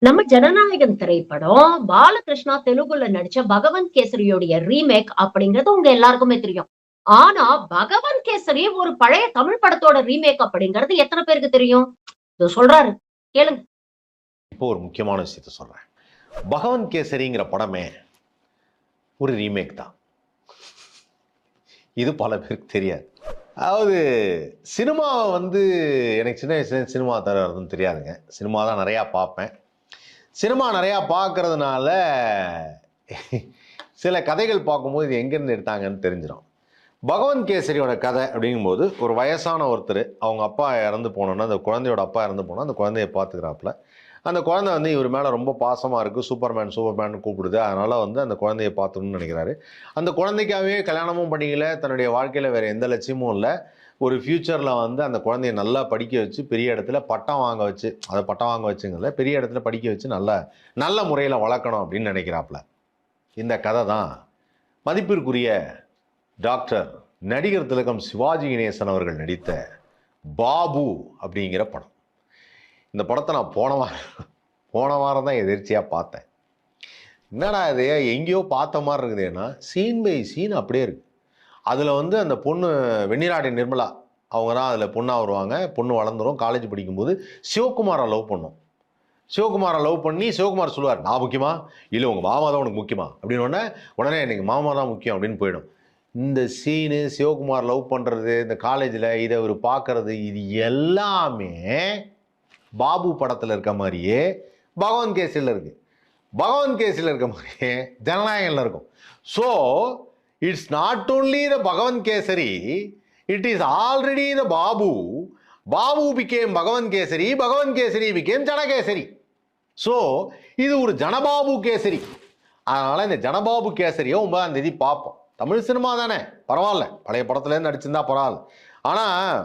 நம்ம ஜனநாயகன் திரைப்படம் பாலகிருஷ்ணா தெலுங்குல நடிச்ச பகவந்த் கேசரியோடைய ரீமேக் அப்படிங்கிறது உங்க எல்லாருக்குமே தெரியும். ஆனா பகவந்த் கேசரி ஒரு பழைய தமிழ் படத்தோட ரீமேக் அப்படிங்கிறது எத்தனை பேருக்கு தெரியும்? இதோ சொல்றாரு. கேளுங்க. இப்போ ஒரு முக்கியமான விஷயத்த சொல்றேன். பகவந்த் கேசரிங்கிற படமே ஒரு ரீமேக் தான். இது பல பேருக்கு தெரியாது. அதாவது சினிமாவை எனக்கு சின்ன வயசுல சினிமா தருவதுன்னு தெரியாதுங்க. சினிமா தான் நிறையா பார்ப்பேன். சினிமா நிறையா பார்க்கறதுனால சில கதைகள் பார்க்கும்போது இது எங்கேருந்து எடுத்தாங்கன்னு தெரிஞ்சிடும். பகவந்த் கேசரியோட கதை அப்படிங்கும்போது ஒரு வயசான ஒருத்தர் அவங்க அப்பா இறந்து போனோன்னா அந்த குழந்தையோட அப்பா இறந்து போனால் அந்த குழந்தைய பார்த்துக்கிறாப்புல. அந்த குழந்தை இவர் மேலே ரொம்ப பாசமாக இருக்குது. சூப்பர்மேன் சூப்பர்மேன் கூப்பிடுது. அதனால் அந்த குழந்தைய பார்த்துக்கணும்னு நினைக்கிறாரு. அந்த குழந்தைக்காகவே கல்யாணமும் பண்ணிக்கல. தன்னுடைய வாழ்க்கையில் வேறு எந்த லட்சியமும் இல்லை. ஒரு ஃப்யூச்சரில் அந்த குழந்தைய நல்லா படிக்க வச்சு பெரிய இடத்துல பட்டம் வாங்க வச்சு, அதை பட்டம் வாங்க வச்சுங்கல்ல, பெரிய இடத்துல படிக்க வச்சு நல்ல நல்ல முறையில் வளர்க்கணும் அப்படின்னு நினைக்கிறாப்புல. இந்த கதை தான் மதிப்பிற்குரிய டாக்டர் நடிகர் திலகம் சிவாஜி கணேசன் அவர்கள் நடித்த பாபு அப்படிங்கிற படம். இந்த படத்தை நான் போன வாரம் தான் எதிர்ச்சியாக பார்த்தேன். என்னடா இது எங்கேயோ பார்த்த மாதிரி இருக்குதுன்னா சீன் பை சீன் அப்படியே இருக்கு. அதில் அந்த பொண்ணு வெண்ணிராடி நிர்மலா அவங்க தான் அதில் பொண்ணாக வருவாங்க. பொண்ணு வளர்ந்துடும். காலேஜ் படிக்கும்போது சிவகுமாரை லவ் பண்ணும். சிவகுமாரை லவ் பண்ணி சிவகுமார் சொல்லுவார், நான் முக்கியமா இல்லை உங்கள் மாமா தான் உனக்கு முக்கியமா அப்படின்னு. உடனே எனக்கு மாமா தான் முக்கியம் அப்படின்னு போயிடும். இந்த சீனு சிவகுமார் லவ் பண்ணுறது, இந்த காலேஜில் இதை அவர் பார்க்கறது, இது எல்லாமே பாபு படத்தில் இருக்க மாதிரியே பகவந்த் கேசரியில் இருக்குது. பகவந்த் கேசரியில் இருக்க மாதிரியே ஜனநாயகனில் இருக்கும். So it's not only the Bhagavanth Kesari, it is already the Babu. Babu became Bhagavanth Kesari, Bhagavanth Kesari became Janakesari. ஸோ இது ஒரு ஜனபாபு கேசரி. அதனால் இந்த ஜனபாபு கேசரியை 9ஆம் தேதி பார்ப்போம். தமிழ் சினிமா தானே, பரவாயில்ல. பழைய படத்துலேருந்து நடிச்சிருந்தா பரவாயில்ல. ஆனால்